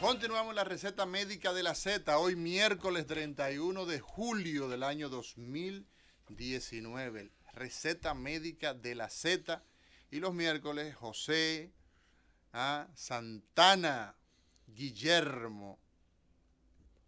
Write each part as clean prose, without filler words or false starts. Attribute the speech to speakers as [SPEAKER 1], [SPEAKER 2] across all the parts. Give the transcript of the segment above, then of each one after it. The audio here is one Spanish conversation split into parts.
[SPEAKER 1] Continuamos la receta médica de la Z, hoy miércoles 31 de julio del año 2019. Receta médica de la Z. Y los miércoles, José, Santana, Guillermo.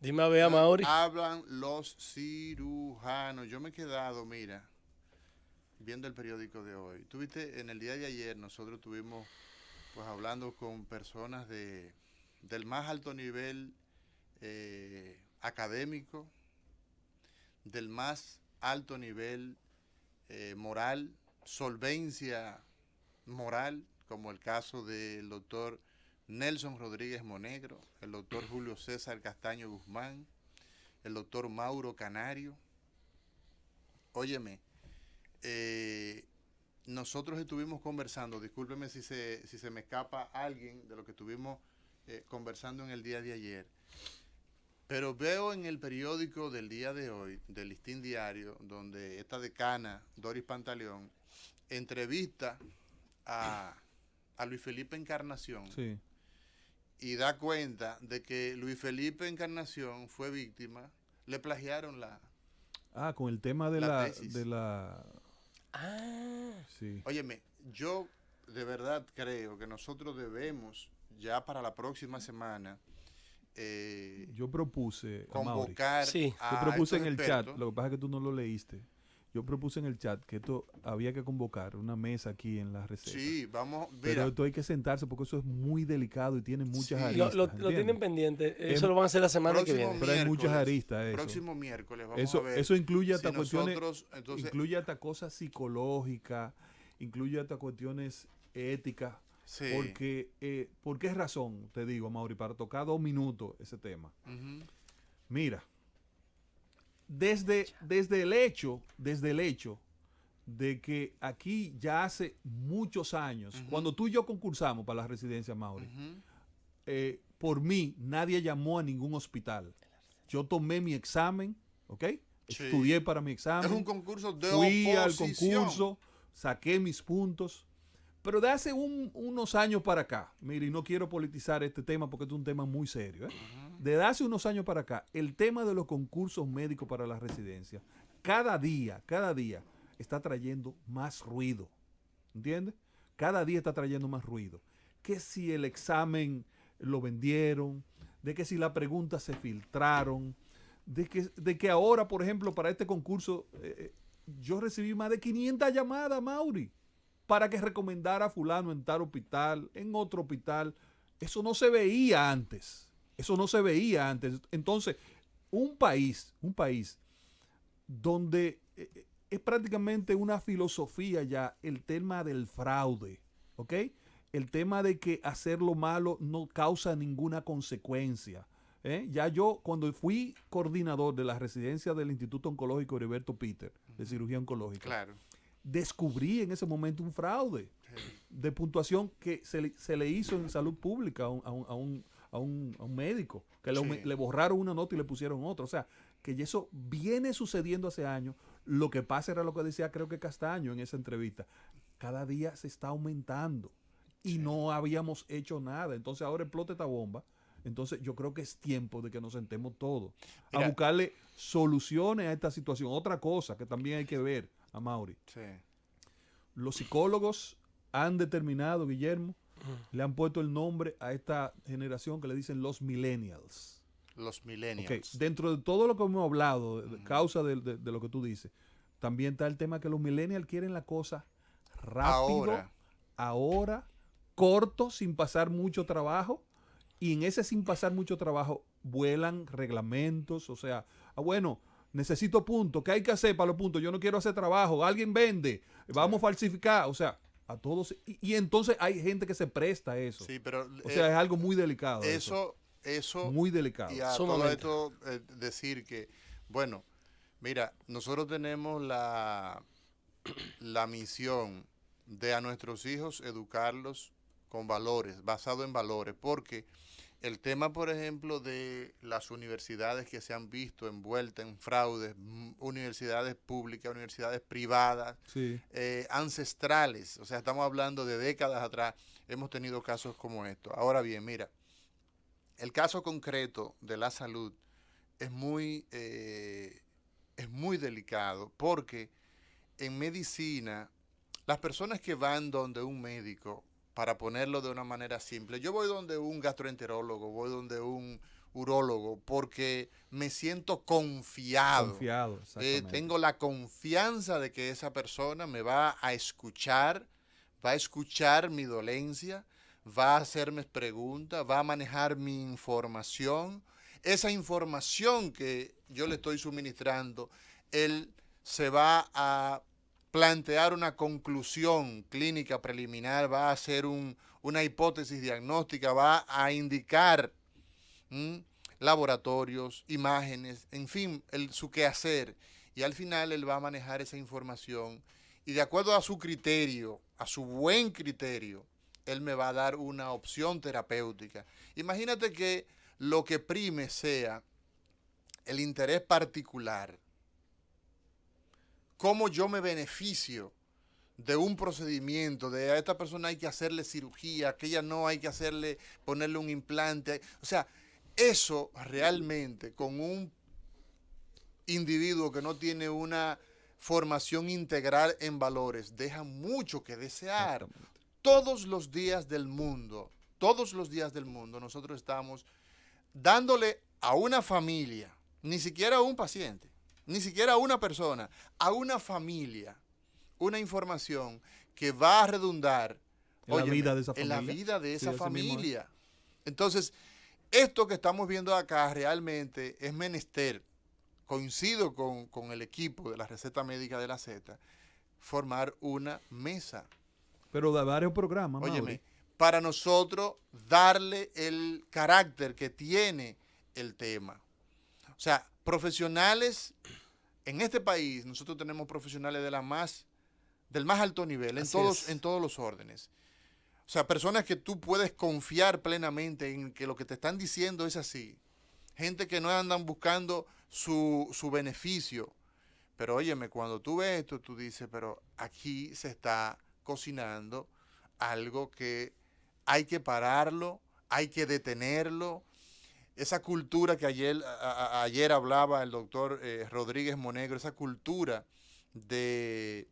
[SPEAKER 2] Dime a ver, Mauri.
[SPEAKER 1] Hablan los cirujanos. Yo me he quedado, mira, viendo el periódico de hoy. Tuviste, en el día de ayer nosotros estuvimos pues hablando con personas del más alto nivel académico, del más alto nivel moral, solvencia moral, como el caso del doctor Nelson Rodríguez Monegro, el doctor Julio César Castaño Guzmán, el doctor Mauro Canario. Óyeme, nosotros estuvimos conversando, discúlpeme si se me escapa alguien de lo que estuvimos conversando en el día de ayer, pero veo en el periódico del día de hoy, del Listín Diario, donde esta decana, Doris Pantaleón, entrevista a Luis Felipe Encarnación.
[SPEAKER 3] Sí.
[SPEAKER 1] Y da cuenta de que Luis Felipe Encarnación fue víctima, le plagiaron
[SPEAKER 3] con el tema de
[SPEAKER 1] la tesis.
[SPEAKER 3] Sí.
[SPEAKER 1] Óyeme, yo de verdad creo que nosotros debemos, ya para la próxima semana,
[SPEAKER 3] yo propuse
[SPEAKER 1] convocar
[SPEAKER 3] yo propuse en el chat, lo que pasa es que tú no lo leíste. Yo propuse en el chat que esto había que convocar una mesa aquí en la receta.
[SPEAKER 1] Sí, vamos, mira.
[SPEAKER 3] Pero esto hay que sentarse porque eso es muy delicado y tiene muchas aristas.
[SPEAKER 2] Lo tienen pendiente. Eso lo van a hacer la semana que viene.
[SPEAKER 3] Pero hay muchas aristas.
[SPEAKER 1] El próximo miércoles vamos a ver.
[SPEAKER 3] Eso incluye hasta cuestiones,
[SPEAKER 1] entonces,
[SPEAKER 3] incluye hasta cosas psicológicas, incluye hasta cuestiones éticas.
[SPEAKER 1] Sí.
[SPEAKER 3] Porque, ¿por qué razón? Te digo, Mauri, para tocar 2 minutos ese tema. Mira, desde el hecho de que aquí ya hace muchos años, cuando tú y yo concursamos para la residencia, Mauri, por mí nadie llamó a ningún hospital. Yo tomé mi examen, ¿ok? Sí. Estudié para mi examen.
[SPEAKER 1] Es un concurso de
[SPEAKER 3] fui
[SPEAKER 1] oposición.
[SPEAKER 3] Al concurso, saqué mis puntos. Pero de hace unos años para acá, mire, y no quiero politizar este tema porque es un tema muy serio, Desde hace unos años para acá, el tema de los concursos médicos para la residencia, cada día, está trayendo más ruido. ¿Entiendes? Cada día está trayendo más ruido. Que si el examen lo vendieron, de que si las preguntas se filtraron, de que ahora, por ejemplo, para este concurso, yo recibí más de 500 llamadas, Mauri, para que recomendara a fulano en tal hospital, en otro hospital. Eso no se veía antes. Entonces, un país donde es prácticamente una filosofía ya el tema del fraude, ¿ok? El tema de que hacer lo malo no causa ninguna consecuencia. Ya yo, cuando fui coordinador de la residencia del Instituto Oncológico Heriberto Peter, de cirugía oncológica,
[SPEAKER 1] claro,
[SPEAKER 3] descubrí en ese momento un fraude de puntuación que se le hizo en salud pública a un médico, que le borraron una nota y le pusieron otra. O sea, que eso viene sucediendo hace años. Lo que pasa era lo que decía, creo que Castaño en esa entrevista. Cada día se está aumentando y no habíamos hecho nada. Entonces ahora explota esta bomba. Entonces yo creo que es tiempo de que nos sentemos todos a buscarle soluciones a esta situación. Otra cosa que también hay que ver, a Mauri.
[SPEAKER 1] Sí.
[SPEAKER 3] Los psicólogos han determinado, Guillermo, le han puesto el nombre a esta generación que le dicen los millennials.
[SPEAKER 1] Los millennials.
[SPEAKER 3] Okay. Dentro de todo lo que hemos hablado, causa de lo que tú dices, también está el tema que los millennials quieren la cosa rápido, ahora, corto, sin pasar mucho trabajo, y en ese sin pasar mucho trabajo vuelan reglamentos, o sea, bueno, necesito puntos, ¿qué hay que hacer para los puntos? Yo no quiero hacer trabajo, alguien vende, vamos a falsificar, o sea, a todos. Y entonces hay gente que se presta a eso.
[SPEAKER 1] Sí, pero
[SPEAKER 3] o sea, es algo muy delicado.
[SPEAKER 1] Eso
[SPEAKER 3] muy delicado.
[SPEAKER 1] Y a todo esto decir que, bueno, mira, nosotros tenemos la misión de a nuestros hijos educarlos con valores, basado en valores, porque el tema, por ejemplo, de las universidades que se han visto envueltas en fraudes, universidades públicas, universidades privadas, ancestrales, o sea, estamos hablando de décadas atrás, hemos tenido casos como estos. Ahora bien, mira, el caso concreto de la salud es muy delicado porque en medicina, las personas que van donde un médico, para ponerlo de una manera simple, yo voy donde un gastroenterólogo, voy donde un urólogo, porque me siento confiado.
[SPEAKER 3] Confiado, exactamente.
[SPEAKER 1] Tengo la confianza de que esa persona me va a escuchar mi dolencia, va a hacerme preguntas, va a manejar mi información. Esa información que yo le estoy suministrando, él se va a plantear una conclusión clínica preliminar, va a hacer una hipótesis diagnóstica, va a indicar laboratorios, imágenes, en fin, su quehacer. Y al final él va a manejar esa información y de acuerdo a su criterio, a su buen criterio, él me va a dar una opción terapéutica. Imagínate que lo que prime sea el interés particular. Cómo yo me beneficio de un procedimiento, de a esta persona hay que hacerle cirugía, a aquella no hay que ponerle un implante. O sea, eso realmente con un individuo que no tiene una formación integral en valores, deja mucho que desear. Todos los días del mundo, nosotros estamos dándole a una familia, ni siquiera a un paciente, ni siquiera a una persona, a una familia, una información que va a redundar
[SPEAKER 3] en la vida de esa familia.
[SPEAKER 1] En la vida de esa familia. Entonces, esto que estamos viendo acá realmente es menester, coincido con el equipo de la receta médica de la Z, formar una mesa.
[SPEAKER 3] Pero de varios programas,
[SPEAKER 1] óyeme, para nosotros darle el carácter que tiene el tema. O sea, profesionales, en este país nosotros tenemos profesionales del más alto nivel, en todos los órdenes. O sea, personas que tú puedes confiar plenamente en que lo que te están diciendo es así. Gente que no andan buscando su beneficio. Pero óyeme, cuando tú ves esto, tú dices, pero aquí se está cocinando algo que hay que pararlo, hay que detenerlo. Esa cultura que ayer hablaba el doctor Rodríguez Monegro, esa cultura del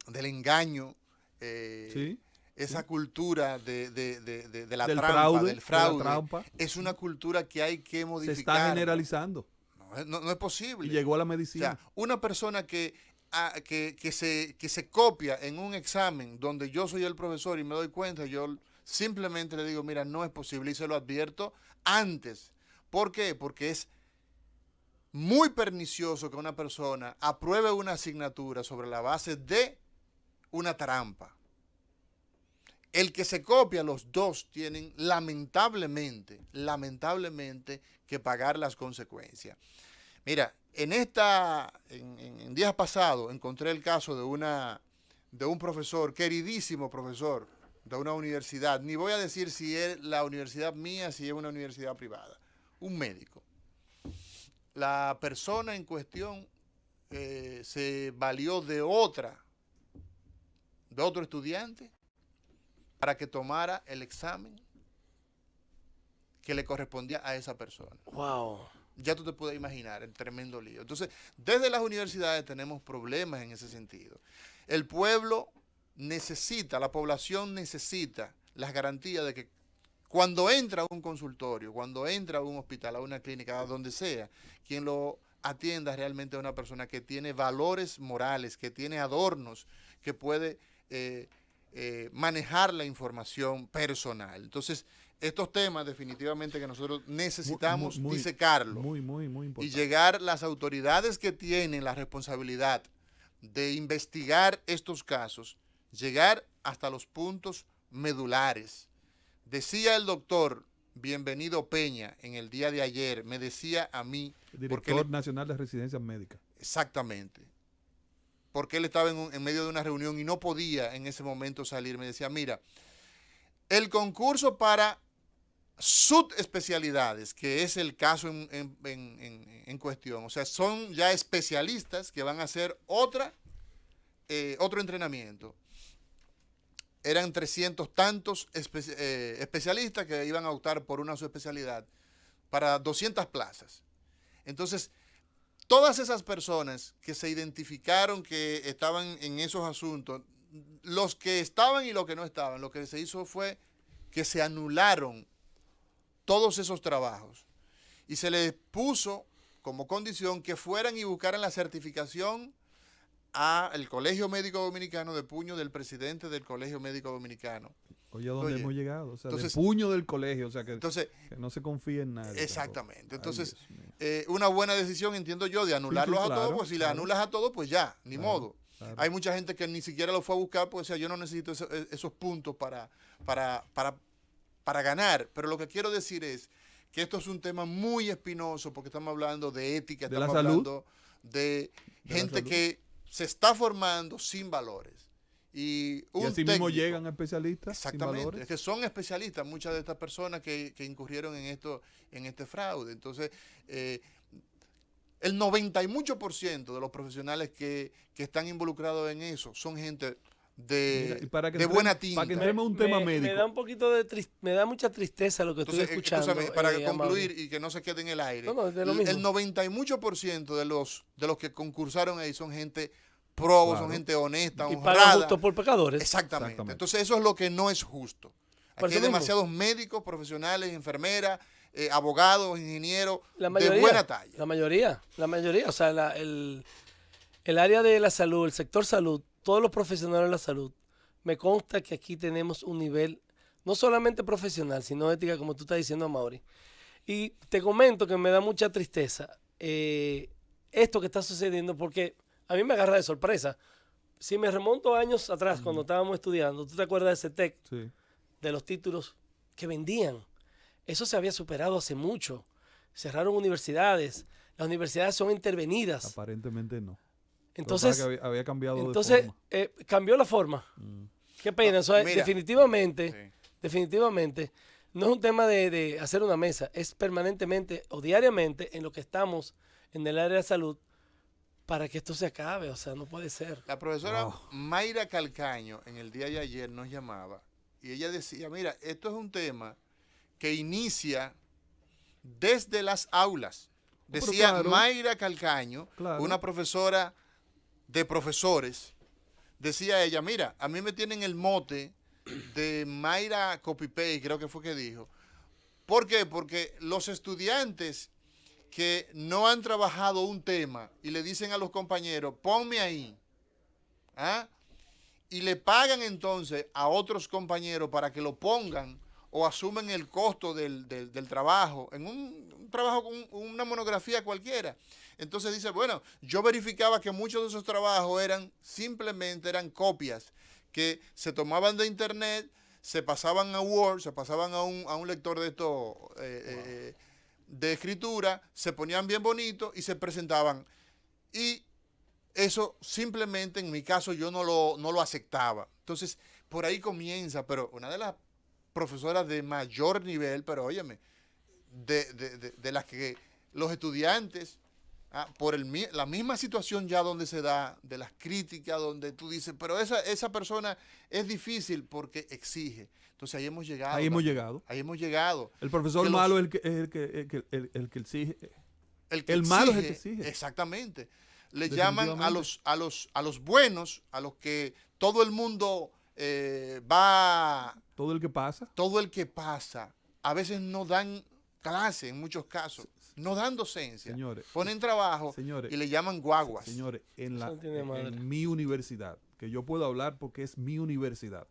[SPEAKER 1] engaño,
[SPEAKER 3] sí,
[SPEAKER 1] esa cultura de la
[SPEAKER 3] del
[SPEAKER 1] trampa,
[SPEAKER 3] fraude,
[SPEAKER 1] del fraude,
[SPEAKER 3] de la trampa,
[SPEAKER 1] es una cultura que hay que modificar.
[SPEAKER 3] Se está generalizando.
[SPEAKER 1] No es posible.
[SPEAKER 3] Y llegó a la medicina.
[SPEAKER 1] O sea, una persona que se copia en un examen donde yo soy el profesor y me doy cuenta, yo simplemente le digo, mira, no es posible y se lo advierto antes. ¿Por qué? Porque es muy pernicioso que una persona apruebe una asignatura sobre la base de una trampa. El que se copia, los dos tienen lamentablemente que pagar las consecuencias. Mira, en días pasados encontré el caso de un profesor, queridísimo profesor de una universidad, ni voy a decir si es la universidad mía, si es una universidad privada, un médico. La persona en cuestión se valió de otro estudiante para que tomara el examen que le correspondía a esa persona.
[SPEAKER 2] Wow.
[SPEAKER 1] Ya tú te puedes imaginar el tremendo lío. Entonces, desde las universidades tenemos problemas en ese sentido. El pueblo necesita, la población necesita las garantías de que cuando entra a un consultorio, cuando entra a un hospital, a una clínica, a donde sea, quien lo atienda realmente es una persona que tiene valores morales, que tiene adornos, que puede manejar la información personal. Entonces, estos temas definitivamente que nosotros necesitamos disecarlos.
[SPEAKER 3] Muy importante.
[SPEAKER 1] Y llegar las autoridades que tienen la responsabilidad de investigar estos casos, llegar hasta los puntos medulares. Decía el doctor Bienvenido Peña en el día de ayer, me decía a mí...
[SPEAKER 3] Director Nacional de Residencias Médicas.
[SPEAKER 1] Exactamente. Porque él estaba en medio de una reunión y no podía en ese momento salir. Me decía, mira, el concurso para subespecialidades, que es el caso en cuestión, o sea, son ya especialistas que van a hacer otro entrenamiento. eran 300 tantos especialistas que iban a optar por una subespecialidad para 200 plazas. Entonces, todas esas personas que se identificaron que estaban en esos asuntos, los que estaban y los que no estaban, lo que se hizo fue que se anularon todos esos trabajos y se les puso como condición que fueran y buscaran la certificación al Colegio Médico Dominicano de puño del presidente del Colegio Médico Dominicano.
[SPEAKER 3] Oye, ¿dónde hemos llegado? O sea,
[SPEAKER 1] entonces,
[SPEAKER 3] del puño del colegio, o sea, que no se confía en nadie.
[SPEAKER 1] Exactamente. Entonces, una buena decisión, entiendo yo, de anularlos a todos, pues si les anulas a todos, pues ya, ni modo. Claro. Hay mucha gente que ni siquiera lo fue a buscar, pues o sea, yo no necesito esos puntos para ganar. Pero lo que quiero decir es que esto es un tema muy espinoso, porque estamos hablando de ética, estamos hablando de gente que se está formando sin valores. Y
[SPEAKER 3] así mismo llegan especialistas.
[SPEAKER 1] Exactamente,
[SPEAKER 3] sin valores.
[SPEAKER 1] es que son especialistas muchas de estas personas que incurrieron en este fraude. Entonces, el 90 y mucho % de los profesionales que están involucrados en eso son gente de buena tinta.
[SPEAKER 3] Para que entremos un tema médico.
[SPEAKER 2] Me da un poquito me da mucha tristeza lo que estoy escuchando.
[SPEAKER 1] Para concluir y que no se quede en el aire. El 90 y mucho % de los que concursaron ahí son gente probos, son gente honesta, honrada.
[SPEAKER 2] Y pagan justo por pecadores.
[SPEAKER 1] Exactamente. Entonces eso es lo que no es justo. Aquí hay demasiados médicos, profesionales, enfermeras, abogados, ingenieros de buena talla.
[SPEAKER 2] La mayoría. O sea, el área de la salud, el sector salud, todos los profesionales de la salud, me consta que aquí tenemos un nivel no solamente profesional, sino ética, como tú estás diciendo, Amaury. Y te comento que me da mucha tristeza esto que está sucediendo, porque a mí me agarra de sorpresa. Si me remonto años atrás, cuando estábamos estudiando, ¿tú te acuerdas de CETEC?
[SPEAKER 3] Sí.
[SPEAKER 2] De los títulos que vendían. Eso se había superado hace mucho. Cerraron universidades. Las universidades son intervenidas.
[SPEAKER 3] Aparentemente no.
[SPEAKER 2] Entonces,
[SPEAKER 3] había cambiado de forma.
[SPEAKER 2] Cambió la forma. Qué pena. Eso es, definitivamente, no es un tema de hacer una mesa. Es permanentemente o diariamente en lo que estamos en el área de salud para que esto se acabe. O sea, no puede ser.
[SPEAKER 1] La profesora Mayra Calcaño en el día de ayer nos llamaba y ella decía, mira, esto es un tema que inicia desde las aulas. Decía Mayra Calcaño, una profesora de profesores, decía ella, mira, a mí me tienen el mote de Mayra Copy-Paste, creo que fue que dijo. ¿Por qué? Porque los estudiantes que no han trabajado un tema y le dicen a los compañeros, ponme ahí, y le pagan entonces a otros compañeros para que lo pongan o asumen el costo del trabajo, en un trabajo con una monografía cualquiera. Entonces dice, bueno, yo verificaba que muchos de esos trabajos simplemente eran copias que se tomaban de internet, se pasaban a Word, se pasaban a un lector de esto de escritura, se ponían bien bonitos y se presentaban. Y eso simplemente, en mi caso, yo no lo aceptaba. Entonces, por ahí comienza, pero una de las profesoras de mayor nivel, pero óyeme, de las que los estudiantes, por la misma situación ya donde se da, de las críticas, donde tú dices, pero esa persona es difícil porque exige. Entonces ahí hemos llegado. Ahí hemos llegado.
[SPEAKER 3] El profesor malo es el que exige.
[SPEAKER 1] El malo es el que exige. Exactamente. Le llaman a los buenos, a los que todo el mundo va.
[SPEAKER 3] Todo el que pasa.
[SPEAKER 1] Todo el que pasa. A veces no dan clase en muchos casos. No dan docencia.
[SPEAKER 3] Señores,
[SPEAKER 1] ponen trabajo y le llaman guaguas.
[SPEAKER 3] Señores, en mi universidad, que yo puedo hablar porque es mi universidad,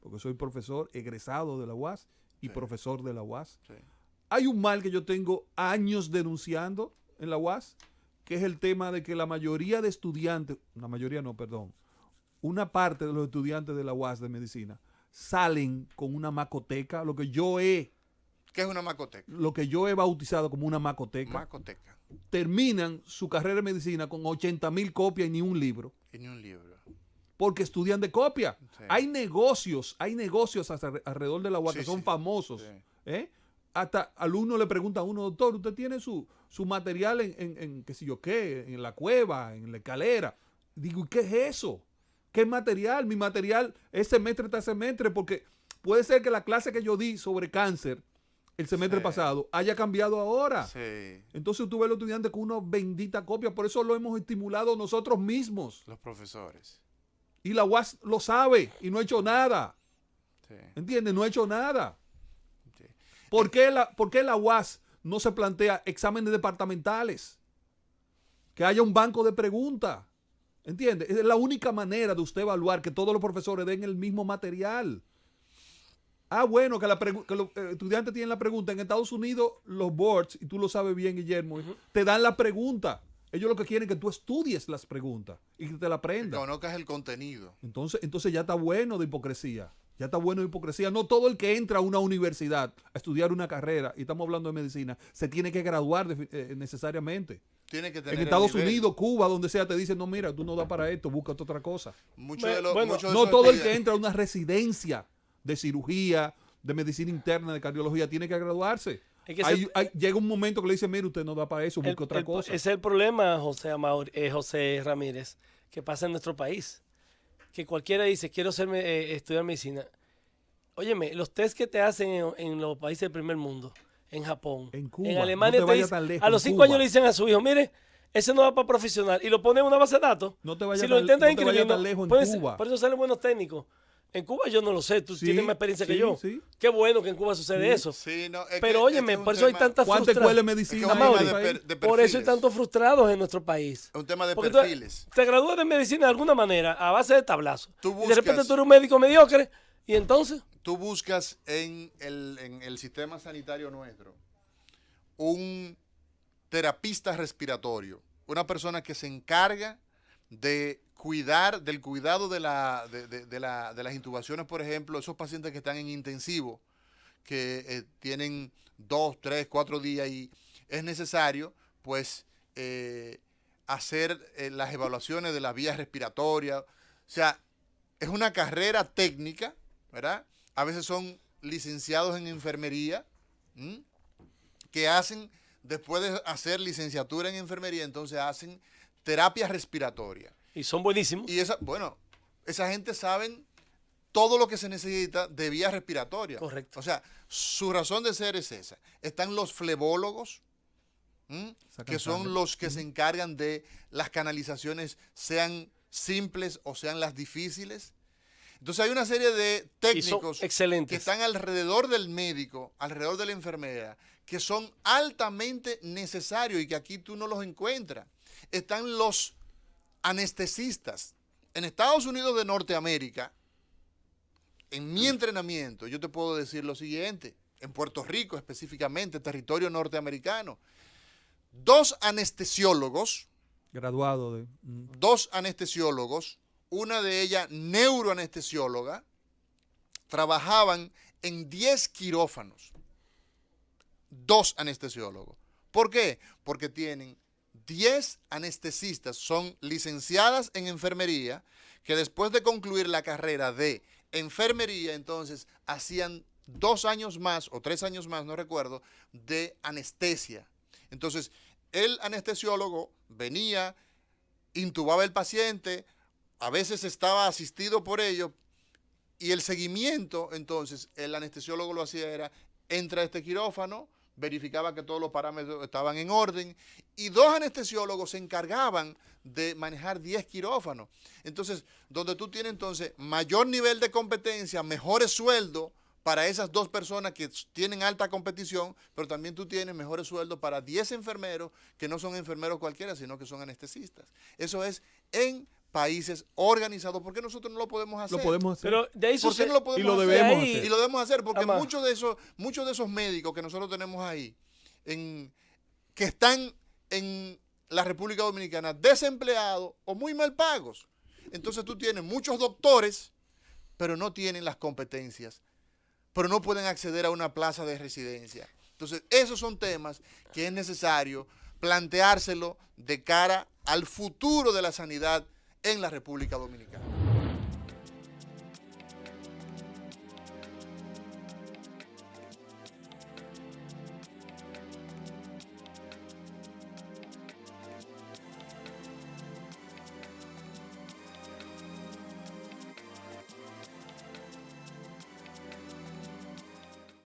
[SPEAKER 3] porque soy profesor egresado de la UAS y profesor de la UAS. Sí. Hay un mal que yo tengo años denunciando en la UAS, que es el tema de que la mayoría de estudiantes, una parte de los estudiantes de la UAS de medicina salen con una macoteca,
[SPEAKER 1] ¿Qué es una macoteca?
[SPEAKER 3] Lo que yo he bautizado como una macoteca.
[SPEAKER 1] Macoteca.
[SPEAKER 3] Terminan su carrera de medicina con 80,000 copias y ni un libro. Porque estudian de copia. Sí. Hay negocios alrededor de la UAS que son famosos. Sí. Hasta alumnos le preguntan a uno, doctor, ¿usted tiene su material en qué sé yo qué, en la cueva, en la escalera? Digo, ¿y qué es eso? ¿Qué material? Mi material es semestre tras semestre, porque puede ser que la clase que yo di sobre cáncer el semestre pasado haya cambiado ahora.
[SPEAKER 1] Sí.
[SPEAKER 3] Entonces tú ves a los estudiantes con una bendita copia, por eso lo hemos estimulado nosotros mismos.
[SPEAKER 1] Los profesores.
[SPEAKER 3] Y la UAS lo sabe y no ha hecho nada.
[SPEAKER 1] Sí.
[SPEAKER 3] ¿Entiendes? No ha hecho nada.
[SPEAKER 1] Sí.
[SPEAKER 3] ¿Por qué la UAS no se plantea exámenes departamentales? Que haya un banco de preguntas. ¿Entiendes? Es la única manera de usted evaluar que todos los profesores den el mismo material. Bueno, que los estudiantes tienen la pregunta. En Estados Unidos, los boards, y tú lo sabes bien, Guillermo, te dan la pregunta. Ellos lo que quieren es que tú estudies las preguntas y que te la
[SPEAKER 1] Que
[SPEAKER 3] aprendas.
[SPEAKER 1] conozcas el contenido.
[SPEAKER 3] Entonces ya está bueno de hipocresía. Ya está bueno de hipocresía. No todo el que entra a una universidad a estudiar una carrera, y estamos hablando de medicina, se tiene que graduar necesariamente.
[SPEAKER 1] Tiene que tener
[SPEAKER 3] En
[SPEAKER 1] el
[SPEAKER 3] Estados
[SPEAKER 1] nivel.
[SPEAKER 3] Unidos, Cuba, donde sea, te dicen, no, mira, tú no das para esto, búscate otra cosa.
[SPEAKER 1] Muchos de los,
[SPEAKER 2] Bueno,
[SPEAKER 1] muchos de
[SPEAKER 3] No
[SPEAKER 1] esos
[SPEAKER 3] todo el que
[SPEAKER 1] estudiantes-
[SPEAKER 3] entra a una residencia de cirugía, de medicina interna, de cardiología, tiene que graduarse.
[SPEAKER 2] Es que
[SPEAKER 3] Llega un momento que le dicen, mira, usted no da para eso, busque otra cosa.
[SPEAKER 2] Ese es el problema, José Ramírez, que pasa en nuestro país. Que cualquiera dice, quiero estudiar medicina. Óyeme, los test que te hacen en los países del primer mundo, en Japón,
[SPEAKER 3] En Cuba,
[SPEAKER 2] en Alemania,
[SPEAKER 3] no te
[SPEAKER 2] te
[SPEAKER 3] vayas
[SPEAKER 2] dicen-
[SPEAKER 3] tan lejos,
[SPEAKER 2] a los
[SPEAKER 3] en
[SPEAKER 2] 5
[SPEAKER 3] Cuba.
[SPEAKER 2] años le dicen a su hijo, mire, ese no va para profesional, y lo ponen en una base de datos.
[SPEAKER 3] No te vayas
[SPEAKER 2] si lo
[SPEAKER 3] tan-
[SPEAKER 2] intentan
[SPEAKER 3] no te
[SPEAKER 2] inscribir,
[SPEAKER 3] vayas tan lejos en
[SPEAKER 2] pueden ser-
[SPEAKER 3] Cuba.
[SPEAKER 2] por eso salen buenos técnicos. En Cuba yo no lo sé, tú
[SPEAKER 3] Sí,
[SPEAKER 2] tienes más experiencia que
[SPEAKER 3] sí,
[SPEAKER 2] yo.
[SPEAKER 3] sí.
[SPEAKER 2] Qué bueno que en Cuba sucede eso.
[SPEAKER 1] Sí, no, es
[SPEAKER 2] Pero
[SPEAKER 1] que-
[SPEAKER 2] óyeme,
[SPEAKER 1] es que es un
[SPEAKER 2] por eso hay
[SPEAKER 1] tema-
[SPEAKER 2] tantas
[SPEAKER 3] ¿Cuántas escuelas de
[SPEAKER 1] es que
[SPEAKER 3] medicina
[SPEAKER 1] es un
[SPEAKER 3] hay
[SPEAKER 1] tema
[SPEAKER 3] en
[SPEAKER 1] de,
[SPEAKER 3] el país?
[SPEAKER 1] de
[SPEAKER 2] Por eso hay
[SPEAKER 1] perfiles.
[SPEAKER 2] tantos frustrados en nuestro país.
[SPEAKER 1] Es un tema de
[SPEAKER 2] Porque
[SPEAKER 1] perfiles.
[SPEAKER 2] te gradúas de medicina de alguna manera a base de tablazo.
[SPEAKER 1] Tú
[SPEAKER 2] Y de repente
[SPEAKER 1] buscas-
[SPEAKER 2] tú eres un médico mediocre y entonces...
[SPEAKER 1] Tú buscas en el sistema sanitario nuestro un terapista respiratorio, una persona que se encarga del cuidado de las intubaciones, por ejemplo, esos pacientes que están en intensivo, que tienen 2, 3, 4 días y es necesario, pues, hacer las evaluaciones de las vías respiratorias. O sea, es una carrera técnica, ¿verdad? A veces son licenciados en enfermería, ¿m? Que hacen, después de hacer licenciatura en enfermería, entonces hacen terapia respiratoria.
[SPEAKER 2] Y son buenísimos.
[SPEAKER 1] Y esa gente saben todo lo que se necesita de vías respiratorias.
[SPEAKER 2] Correcto.
[SPEAKER 1] O sea, su razón de ser es esa. Están los flebólogos, que son los que se encargan de las canalizaciones, sean simples o sean las difíciles. Entonces hay una serie de técnicos
[SPEAKER 2] excelentes.
[SPEAKER 1] que están alrededor del médico, alrededor de la enfermera, que son altamente necesarios y que aquí tú no los encuentras. Están los anestesistas. En Estados Unidos de Norteamérica, en mi entrenamiento, yo te puedo decir lo siguiente, en Puerto Rico específicamente, territorio norteamericano, 2 anestesiólogos,
[SPEAKER 3] Graduado de...
[SPEAKER 1] 2 anestesiólogos, una de ellas neuroanestesióloga, trabajaban en 10 quirófanos. 2 anestesiólogos. ¿Por qué? Porque tienen 10 anestesistas, son licenciadas en enfermería, que después de concluir la carrera de enfermería, entonces hacían 2 años más o 3 años más, no recuerdo, de anestesia. Entonces, el anestesiólogo venía, intubaba al paciente, a veces estaba asistido por ellos, y el seguimiento, entonces, el anestesiólogo lo hacía era, entra a este quirófano, verificaba que todos los parámetros estaban en orden, y 2 anestesiólogos se encargaban de manejar 10 quirófanos. Entonces, donde tú tienes entonces mayor nivel de competencia, mejores sueldos para esas 2 personas que tienen alta competición, pero también tú tienes mejores sueldos para 10 enfermeros que no son enfermeros cualquiera, sino que son anestesistas. Eso es en países organizados. ¿Por qué nosotros no lo podemos hacer?
[SPEAKER 3] Lo podemos hacer.
[SPEAKER 2] Pero de ahí
[SPEAKER 1] ¿Por qué no lo podemos
[SPEAKER 3] y lo
[SPEAKER 1] hacer?
[SPEAKER 3] debemos
[SPEAKER 2] hacer.
[SPEAKER 1] Y lo debemos hacer porque
[SPEAKER 2] Además,
[SPEAKER 1] muchos de esos médicos que nosotros tenemos ahí, que están en la República Dominicana desempleados o muy mal pagos. Entonces tú tienes muchos doctores, pero no tienen las competencias, pero no pueden acceder a una plaza de residencia. Entonces, esos son temas que es necesario planteárselo de cara al futuro de la sanidad en la República Dominicana.